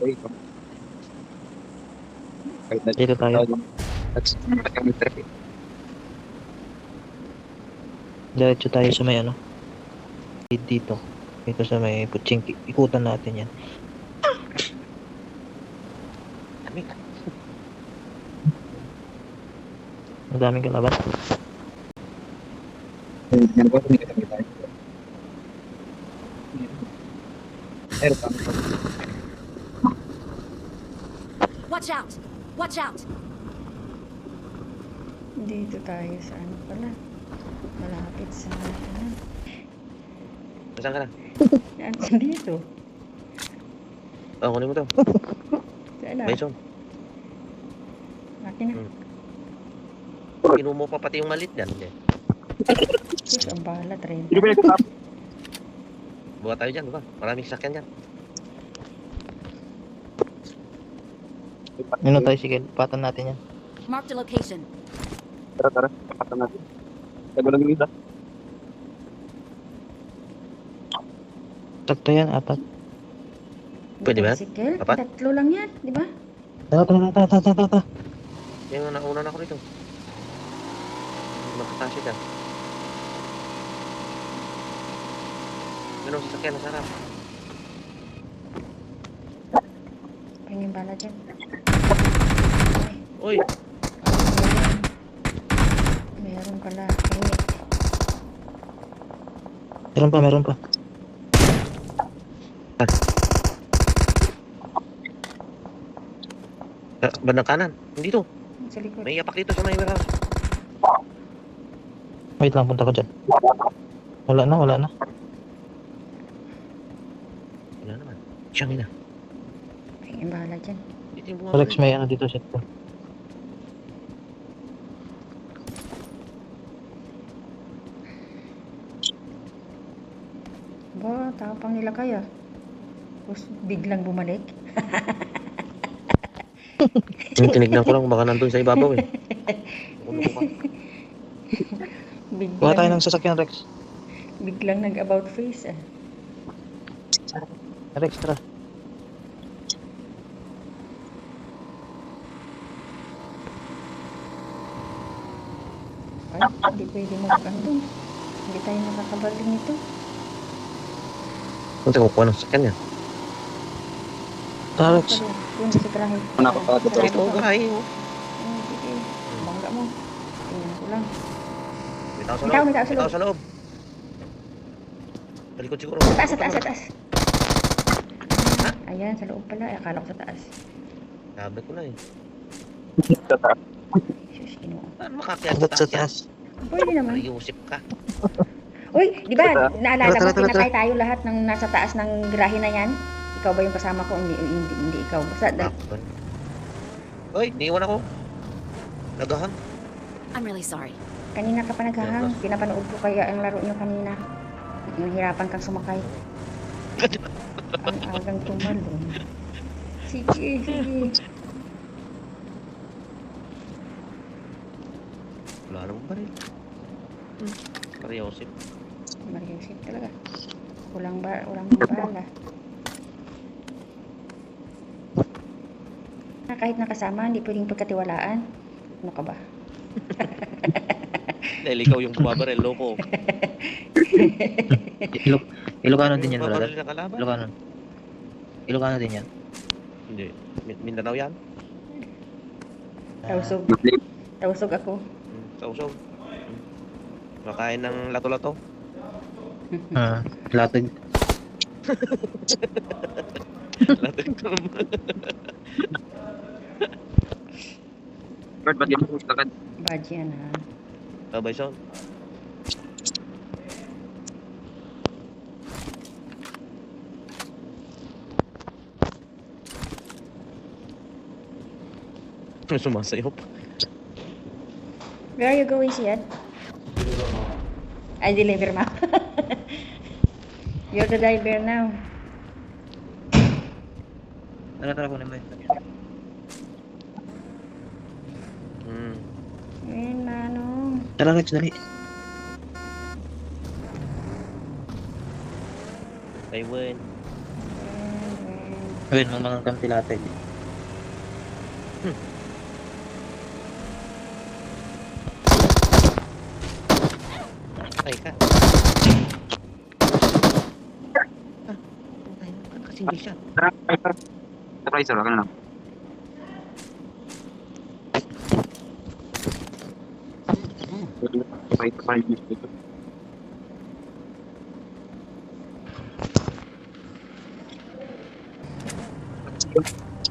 Dito tayo. Diretso tayo sa may ano. Dito. Dito sa may putsing. Ikutan natin yan. Ang daming kalaban. Watch out! Watch out! Dito tayo sa ano pala. Malapit sa ano. Saan ka na? Yan, dito. Oh, kunin mo to. Saan? Bison. Akin na. Kinuha mo pa pati yung malit dyan. Sus, ang bala, 30. Buha tayo dyan, diba? Maraming sasakyan dyan. Ano tayo? Sige, patan natin yan. Mark the location. Tara, kapatan natin. Tago lang yung isa. Sakto yan, apat. Pwede ba? Bicycle? Apat? 3 lang yan, di ba? Tata. Yung nauna na ako rito. Magkakasya dyan. Yun ang sasakyan na sarap. Pahingin bala dyan. Uy! Meron pala. Meron pa. Bandang kanan. Dito. Sa likod. May iyapak dito sa may warehouse. Wait lang, punta ko dyan. Wala na. Wala naman. Siyang ina. Pahingin bala dyan. Dito yung bunga. Alex, may ano dito set ko. Ba, tapang nila kaya. Tapos biglang bumalik. Tinignan ko lang baka nandun sa ibabaw eh. Ulo ko pa. Kuha tayo Biglang, ng sasakyan, Rex. biglang nag-about face ah. Rex, tara. Ay, hindi pwede magkandun. Hindi tayo nakakabaling nito. Kung tayo kukuha ng sasakyan yan. Tara, Rex. Yun, sa garahe. Ano ka pa? Sarado Ito, pa. garahe mo. Sige, bangga mo. Tingnan ko lang. May tao sa May tao, loob. may tao sa May tao loob. sa loob. Sa likod siguro. Sa taas, sa taas, sa taas. Ayan, sa loob pala. Akala ko sa taas. Sabi ko na eh. Tara. Sus, kinuha. Saan makakyat Agad sa yan? taas. Pwede naman. Ayusip ka. Uy, di ba, naalala Tara, mo, tara, pinatay tayo lahat ng nasa taas ng garahe na yan? Ikaw ba yung kasama ko? Hindi ikaw. Basta, Bakit? Hoy, niiwan ako. Nagahan. I'm really sorry. kanina ka pa naghahang. Pinapanood ko kaya ang laro nyo kanina. Nahirapan kang sumakay. Ang agang tumalon. Sige. Wala naman pa rin. Mariosip. Mariusip talaga. Walang bala. Kahit nakasama, hindi pwedeng pagkatiwalaan. Ano ka ba? Dahil ikaw yung bumabarel, loko. Ilocano din yan, Bumabarel brother. na kalaban? Ilocano din yan. Hindi. Mindanao yan? Tausog. Tausog ako. Sausog. Makain ng lato-lato. Latag. Lato-lato naman. Bert, ba't yan mo lakad? Badge yan ha. Babay son. Sumasayop. Where are you going, Siad? I deliver ma. You're the driver now. Tara, kunin mo yun. Ayun, manong. Tara, Rex, dali. I win. Ayun. Ayun, mga kantilate. Patay ka. Patay na. Kasi hindi siya. Surprise, sir. Wala lang. Surprise.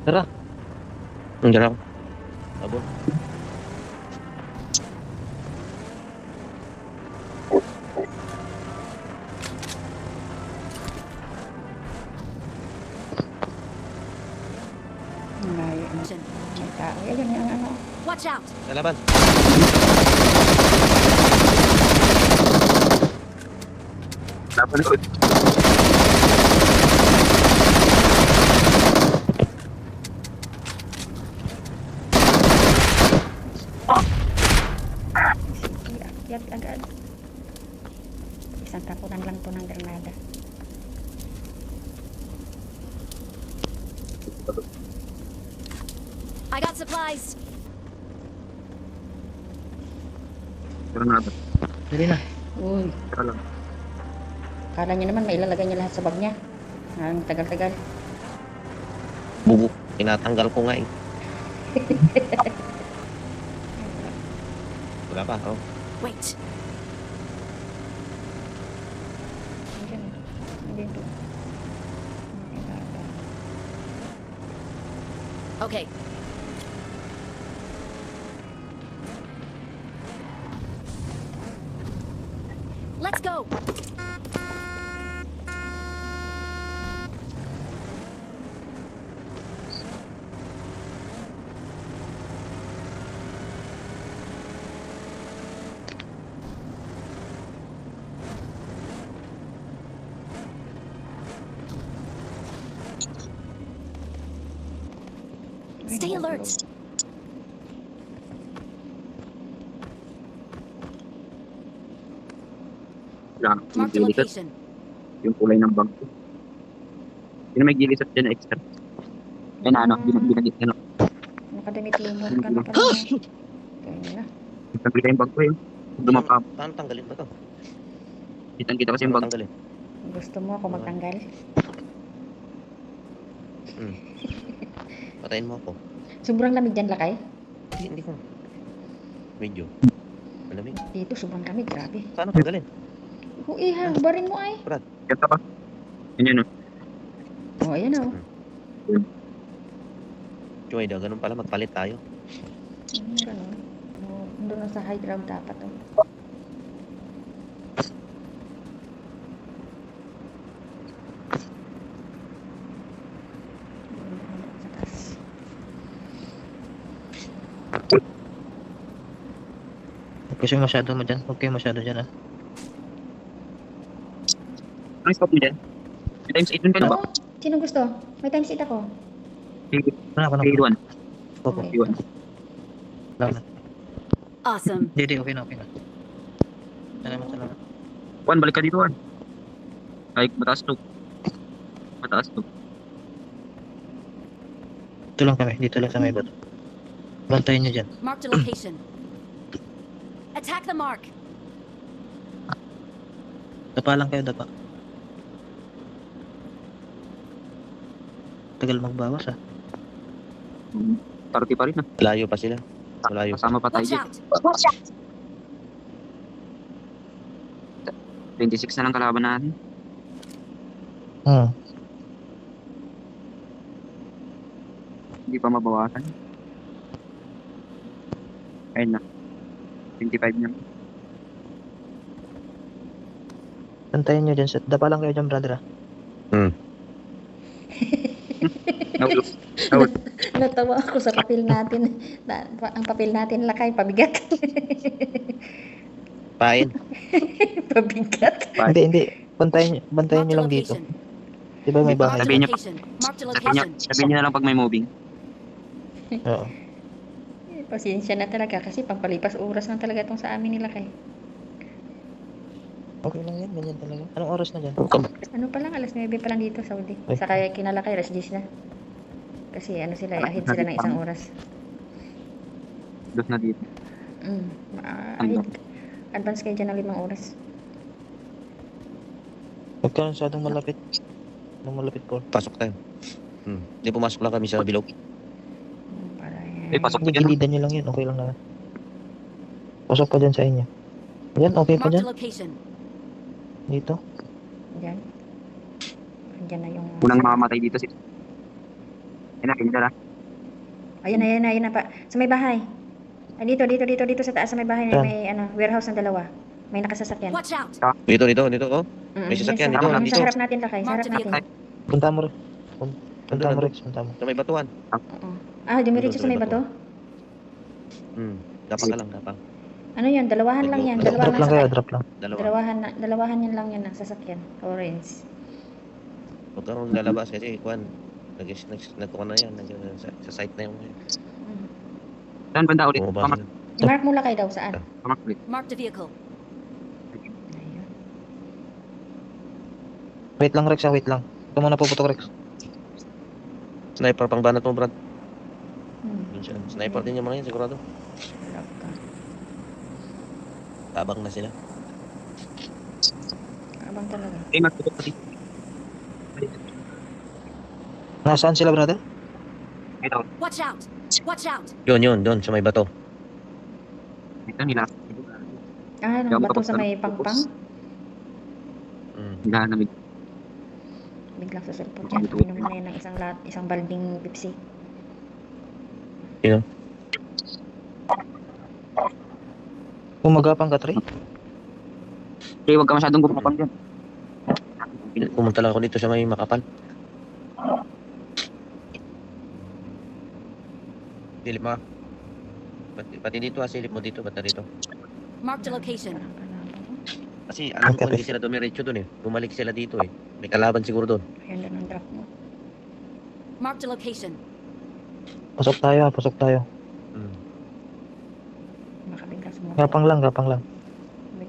Tara. Hindi ako. Abo. Ang layo na. May tao. Ayun yung ano. Watch out! Lalaban. Laban ulit. Sige, akyat agad. Isang tapunan lang to ng granada. I got supplies. Pero na ba? Dali na. Uy, Tara lang. kala niyo naman mailalagay niya lahat sa bag niya. Ang tagal-tagal. Bubuk. Tinatanggal ko nga eh. Wala pa. Oh. Wait. Ayun. Dito. Okay. Let's go. Stay alert. Wala. Mark the Gilikat. location. Yung kulay ng bag ko. Yun may gilisat dyan na extra. Yan na, ano, binagit ano. Nakadamit lumot ka na pala. Kaya na. Kitang-kita yung bag ko yun. Dumapa. Paano tanggalin ba to? Kitang-kita kasi yung Paano bag. tanggalin? Gusto mo ako magtanggal? Patayin mo ako. Sobrang lamig dyan, Lakay. Hindi ko. Medyo. Malamig. Dito, sobrang lamig. Grabe. Paano tanggalin? Iha, barin mo ay. Kanta pa. Yun yun, Oh, ayan o. Joy, ganun pala. Magpalit tayo. Ganun. Oh, doon sa high ground dapat o. Sa taas. Huwag kasi masyado mo dyan. Huwag kayo masyado dyan, ah. Anong spot mo dyan? May times 8 dun ka na ba? Oo, sino gusto? May times 8 ako. Wala ko na. Grade 1. Opo. Okay. Grade 1. Wala na. Awesome. Hindi, okay na, okay na. Salamat, salamat. Juan, balik ka dito, Juan. Ay, mataas to. Mataas to. Dito lang kami. Dito lang sa may bato. Bantayin nyo dyan. Mark the location. Attack the mark. Dapa lang kayo, dapa. Tagal magbawas, ah. 30 pa rin na. Layo pa sila. Malayo. Kasama pa tayo Watch dyan. out. 26 na lang kalaban natin. Hindi pa mabawasan. Ayun na. 25 na. Bantayin nyo dyan. Dapa lang kayo dyan, brother, ah. Out. Natawa ako sa papel natin. Ang papel natin, Lakay, pabigat. Pain. Pabigat. Hindi. Bantayin Mark nyo the lang dito. location. Di ba may Mark bahay? the Sabihin niya- location. Mark the Sabihin niya, location. sabihin niya na lang pag may moving. Oo. Pasensya na talaga kasi pampalipas oras lang talaga itong sa amin nila kay. Okay lang yan. Ganyan talaga. Anong oras na dyan? Ano pa lang, alas 9 pa lang dito, Saudi. Ay. Saka kinalakay, alas 10 na. Kasi ano sila, ahead sila ng isang oras. Dos na dito. Ahead. Advance kayo dyan ng 5 oras. Huwag ka masyadong malapit. Nung malapit po. Pasok tayo. Hindi pumasok lang kami sa bilog. Para Pasok Hindi, ko dyan. gilidan nyo lang yun. Okay lang na. Pasok pa dyan sa inyo. Yan, okay pa Marked a dyan. location. Dito. Dyan. Andyan na yung... Unang mamamatay dito si... Yan na, kinita na. Ayun na pa. Sa may bahay. Ay, dito sa taas sa may bahay. Saan? May warehouse ng dalawa. May nakasasakyan. Watch out. Dito, oh. May sasakyan, Yes, dito, sa- dito. Sa harap natin, Lakay. Sa harap Marked natin. Punta mo rin. Punta mo, Andun. Rex. Punta mo. Sa may batuan. Oo. Dumiretso sa may bato? Dapat ka lang, dapat. Ano yun? Dalawahan lang yan. Drop Dalawahan lang lang kaya, sakay. drop lang. Dalawahan yan lang yan ang sasakyan. Orange. Huwag kang lalabas kasi, kuhan. Nagtukan na yan. Sa site na yung... Saan banda ulit? Bumaba Pamak. sila. I-mark mo Lakay daw. Saan? Pamak ulit. Marked a vehicle. Ayun. Wait lang, Rex. Wait lang. Ito muna puputok, Rex. Sniper pang banat mo, Brad. Hmm. Yun siya. Sniper din yung mga yan, sigurado. Lock ka. Tabang na sila. Abang talaga. Eh, magtutok pa dito. Nasaan sila, brother? Ito. Watch out. Watch out. Yun, doon, sa may bato. Ito nila. Nang bato sa may pangpang. Hilahan namin. Biglang susulpot yan. Inom na yan ng isang balding Pepsi. Umagapang ka, Trey. Eh, huwag ka masyadong gumapang dyan. Pumunta lang ako dito sa may makapal. Silip mo. Pati dito silip mo dito, bata dito. Marked a location. Kasi alam ko Okay. hindi sila dumiretso doon eh. Bumalik sila dito eh. May kalaban siguro doon. Ayun doon ang drop mo. Marked a location. Pasok tayo, pasok tayo. Baka biglang sumulpot. Gapang lang. Biglang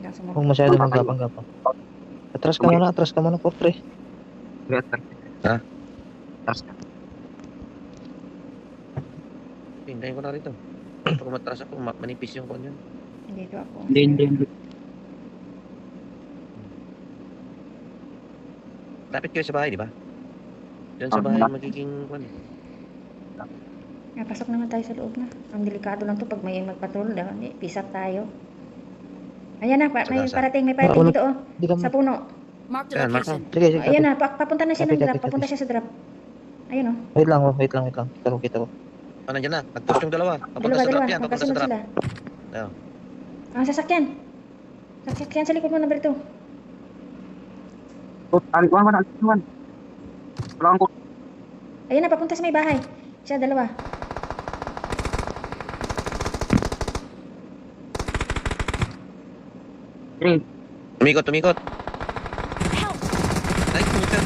Huwag sumulpot. masyado maggapang-gapang. Atras ka muna po, Trey. Ha? Tapos ka. Hintayin ko na rito. Pag matras ako, manipis yung kon yun. Dito ako. Hindi. Lapit kayo sa bahay, di ba? Diyan sa bahay magiging kwan eh. Pasok naman tayo sa loob na. Ang delikado lang to pag may magpatrol. Hindi, pisat tayo. Ayan na, may Saka- parating Wala. dito oh. Di ka Sa puno. Marked a Ayan, mark location. Sige, sige. Ayan na, papunta na siya ng Copy, drop. copy, Papunta copy. siya sa drop. Ayun oh. Wait lang. Kita ko. Nandiyan na. Nag-push yung dalawa. Papunta sa drop yan. Papunta sa Magkasunod drop. sila. Ayun. Ang sasakyan. Sasakyan sa likod mo, number 2. Alikuan. Wala kang kurt. Ayun na, papunta sa may bahay. Siya, dalawa. Eh, Tumikot. Help. Ay, tumikot.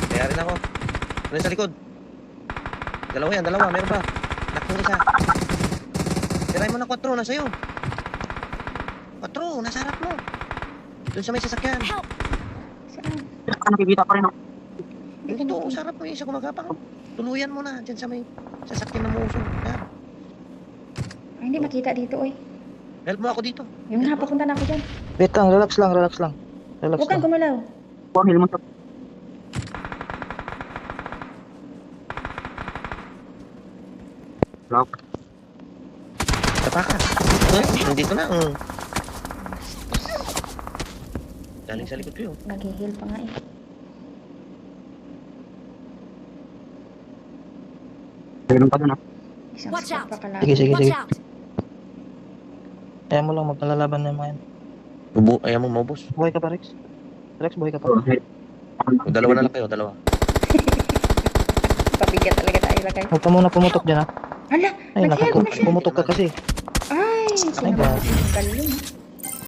Kaya rin ako. Ano yung sa likod? Dalawa. Meron pa. Nakong isa. Tiray mo na 4. Nasa iyo. 4. Nasa harap mo. Doon sa may sasakyan. Help. Saan? nakikita pa rin ako. Dito, sa harap mo. Isa gumagapang. Tuluyan mo na. Diyan sa may sasakyan ng muso. Yan. Ay, hindi makita dito, oy. Help mo ako dito. Yun na, papunta na ako dyan. Wait lang, relax lang. Relax Huwag kang lang. gumalaw. Ang helmet sa... Lock. Tapakan. Nandito na. Galing sa likod ko yun. Nag-heal pa nga eh. Meron pa dun ah. Isang Watch spot out. pa kalahati. Sige. Watch out. Ayaw mo lang, magkalalaban na yung mga yan. Ayaw mo maubos. Buhay ka pa, Rex. Rex, buhay ka pa. Dalawa na lang kayo, dalawa. Pabigat talaga tayo lagay. Huwag ka muna pumutok dyan, ha? Hala, Ay, nag-heal na siya. pumutok ka kasi. Ay, sino God. ba? Galing.